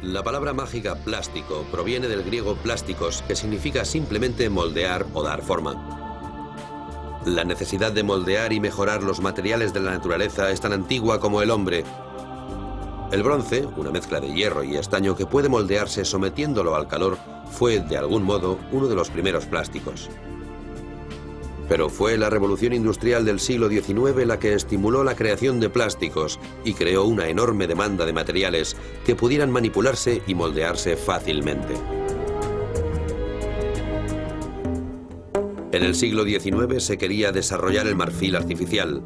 La palabra mágica plástico proviene del griego plásticos, que significa simplemente moldear o dar forma. La necesidad de moldear y mejorar los materiales de la naturaleza es tan antigua como el hombre. El bronce, una mezcla de hierro y estaño que puede moldearse sometiéndolo al calor, fue, de algún modo, uno de los primeros plásticos. Pero fue la revolución industrial del siglo XIX la que estimuló la creación de plásticos y creó una enorme demanda de materiales que pudieran manipularse y moldearse fácilmente. En el siglo XIX se quería desarrollar el marfil artificial.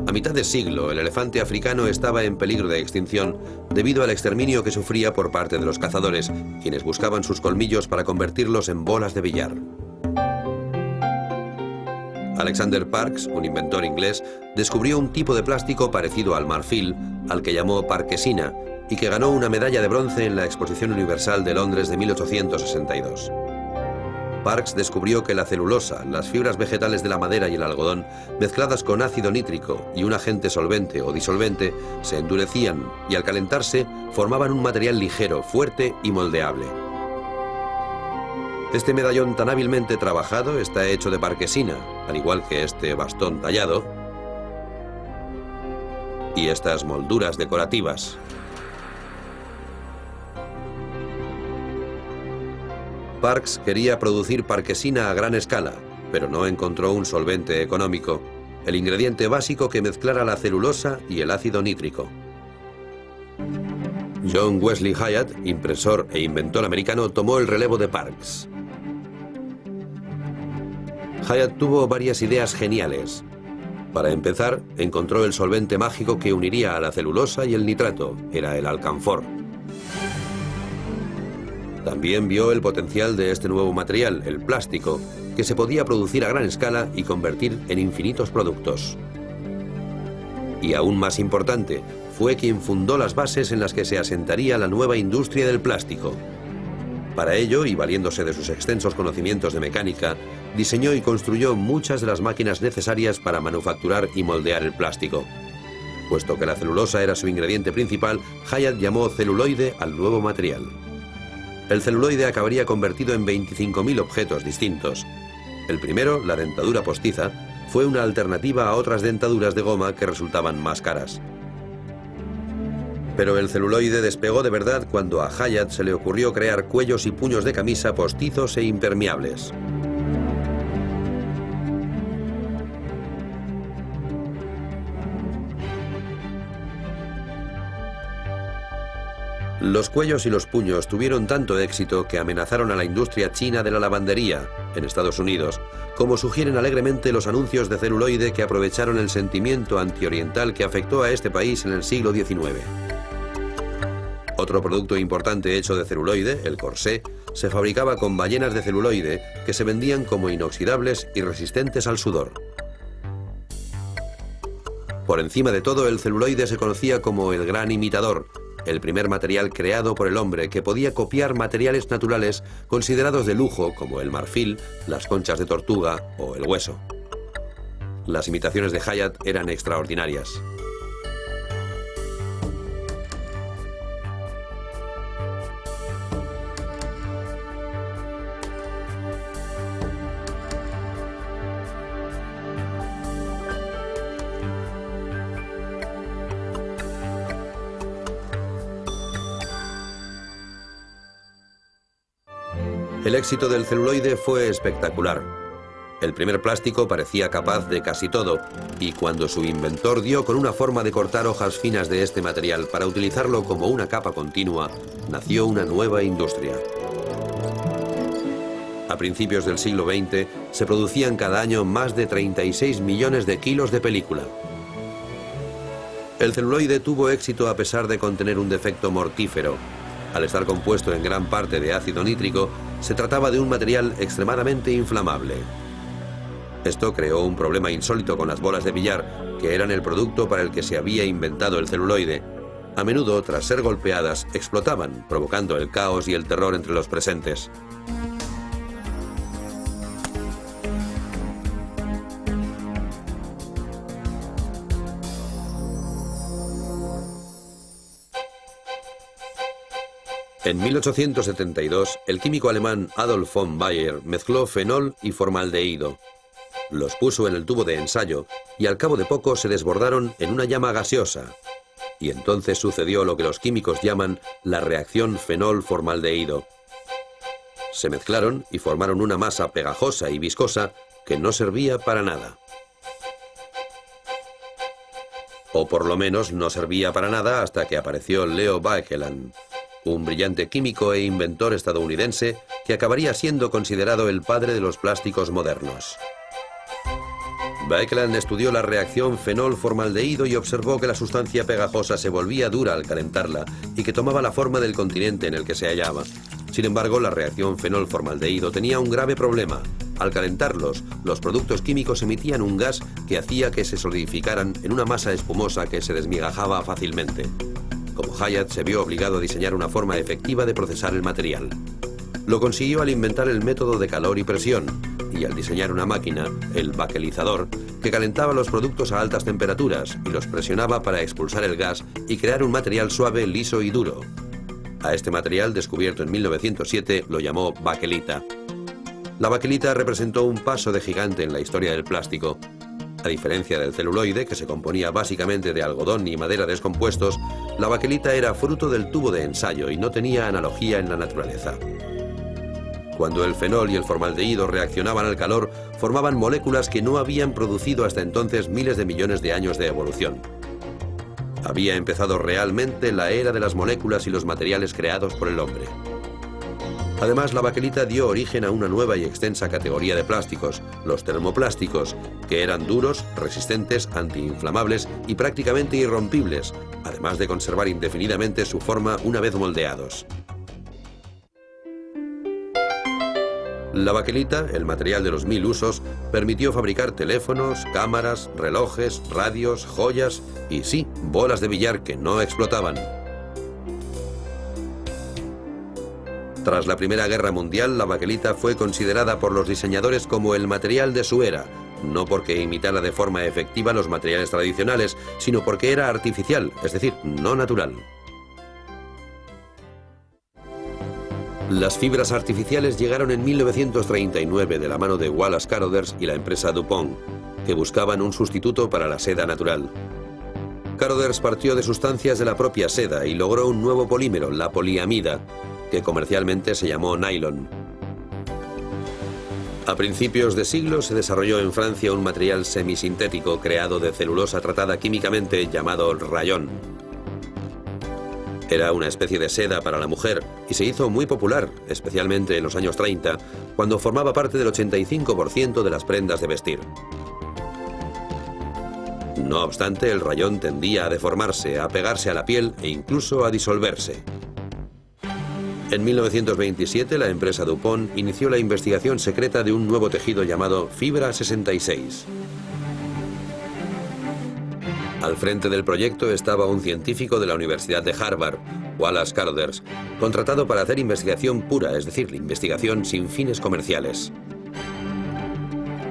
A mitad de siglo, el elefante africano estaba en peligro de extinción debido al exterminio que sufría por parte de los cazadores, quienes buscaban sus colmillos para convertirlos en bolas de billar. Alexander Parkes, un inventor inglés, descubrió un tipo de plástico parecido al marfil, al que llamó parkesina, y que ganó una medalla de bronce en la Exposición Universal de Londres de 1862. Parkes descubrió que la celulosa, las fibras vegetales de la madera y el algodón, mezcladas con ácido nítrico y un agente solvente o disolvente, se endurecían y al calentarse formaban un material ligero, fuerte y moldeable. Este medallón tan hábilmente trabajado está hecho de parkesina, al igual que este bastón tallado y estas molduras decorativas. Parkes quería producir parkesina a gran escala, pero no encontró un solvente económico, el ingrediente básico que mezclara la celulosa y el ácido nítrico. John Wesley Hyatt, impresor e inventor americano, tomó el relevo de Parkes. Hyatt tuvo varias ideas geniales. Para empezar, encontró el solvente mágico que uniría a la celulosa y el nitrato, era el alcanfor. También vio el potencial de este nuevo material, el plástico, que se podía producir a gran escala y convertir en infinitos productos. Y aún más importante, fue quien fundó las bases en las que se asentaría la nueva industria del plástico. Para ello, y valiéndose de sus extensos conocimientos de mecánica, diseñó y construyó muchas de las máquinas necesarias para manufacturar y moldear el plástico. Puesto que la celulosa era su ingrediente principal, Hyatt llamó celuloide al nuevo material. El celuloide acabaría convertido en 25.000 objetos distintos. El primero, la dentadura postiza, fue una alternativa a otras dentaduras de goma que resultaban más caras. Pero el celuloide despegó de verdad cuando a Hyatt se le ocurrió crear cuellos y puños de camisa postizos e impermeables. Los cuellos y los puños tuvieron tanto éxito que amenazaron a la industria china de la lavandería, en Estados Unidos, como sugieren alegremente los anuncios de celuloide que aprovecharon el sentimiento antioriental que afectó a este país en el siglo XIX. Otro producto importante hecho de celuloide, el corsé, se fabricaba con ballenas de celuloide que se vendían como inoxidables y resistentes al sudor. Por encima de todo, el celuloide se conocía como el gran imitador, el primer material creado por el hombre que podía copiar materiales naturales considerados de lujo como el marfil, las conchas de tortuga o el hueso. Las imitaciones de Hyatt eran extraordinarias. El éxito del celuloide fue espectacular. El primer plástico parecía capaz de casi todo, y cuando su inventor dio con una forma de cortar hojas finas de este material para utilizarlo como una capa continua, nació una nueva industria. A principios del siglo XX se producían cada año más de 36 millones de kilos de película. El celuloide tuvo éxito a pesar de contener un defecto mortífero. Al estar compuesto en gran parte de ácido nítrico, se trataba de un material extremadamente inflamable. Esto creó un problema insólito con las bolas de billar, que eran el producto para el que se había inventado el celuloide. A menudo, tras ser golpeadas, explotaban, provocando el caos y el terror entre los presentes. En 1872, el químico alemán Adolf von Baeyer mezcló fenol y formaldehído. Los puso en el tubo de ensayo y al cabo de poco se desbordaron en una llama gaseosa. Y entonces sucedió lo que los químicos llaman la reacción fenol-formaldehído. Se mezclaron y formaron una masa pegajosa y viscosa que no servía para nada. O por lo menos no servía para nada hasta que apareció Leo Baekeland, un brillante químico e inventor estadounidense que acabaría siendo considerado el padre de los plásticos modernos. Baekeland estudió la reacción fenol-formaldehído y observó que la sustancia pegajosa se volvía dura al calentarla y que tomaba la forma del continente en el que se hallaba. Sin embargo, la reacción fenol-formaldehído tenía un grave problema. Al calentarlos, los productos químicos emitían un gas que hacía que se solidificaran en una masa espumosa que se desmigajaba fácilmente. Como Hyatt se vio obligado a diseñar una forma efectiva de procesar el material. Lo consiguió al inventar el método de calor y presión y al diseñar una máquina, el bakelizador, que calentaba los productos a altas temperaturas y los presionaba para expulsar el gas y crear un material suave, liso y duro. A este material, descubierto en 1907, lo llamó bakelita. La bakelita representó un paso de gigante en la historia del plástico. A diferencia del celuloide, que se componía básicamente de algodón y madera descompuestos, la bakelita era fruto del tubo de ensayo y no tenía analogía en la naturaleza. Cuando el fenol y el formaldehído reaccionaban al calor, formaban moléculas que no habían producido hasta entonces miles de millones de años de evolución. Había empezado realmente la era de las moléculas y los materiales creados por el hombre. Además, la bakelita dio origen a una nueva y extensa categoría de plásticos, los termoplásticos, que eran duros, resistentes, antiinflamables y prácticamente irrompibles, además de conservar indefinidamente su forma una vez moldeados. La bakelita, el material de los 1000 usos, permitió fabricar teléfonos, cámaras, relojes, radios, joyas y sí, bolas de billar que no explotaban. Tras la Primera Guerra Mundial, la bakelita fue considerada por los diseñadores como el material de su era, no porque imitara de forma efectiva los materiales tradicionales, sino porque era artificial, es decir, no natural. Las fibras artificiales llegaron en 1939 de la mano de Wallace Carothers y la empresa DuPont, que buscaban un sustituto para la seda natural. Carothers partió de sustancias de la propia seda y logró un nuevo polímero, la poliamida, que comercialmente se llamó nylon. A principios de siglo se desarrolló en Francia un material semisintético creado de celulosa tratada químicamente llamado rayón. Era una especie de seda para la mujer y se hizo muy popular, especialmente en los años 30, cuando formaba parte del 85% de las prendas de vestir. No obstante, el rayón tendía a deformarse, a pegarse a la piel e incluso a disolverse. En 1927, la empresa DuPont inició la investigación secreta de un nuevo tejido llamado Fibra 66. Al frente del proyecto estaba un científico de la Universidad de Harvard, Wallace Carothers, contratado para hacer investigación pura, es decir, investigación sin fines comerciales.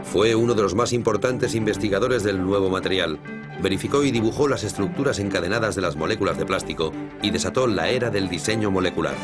Fue uno de los más importantes investigadores del nuevo material. Verificó y dibujó las estructuras encadenadas de las moléculas de plástico y desató la era del diseño molecular.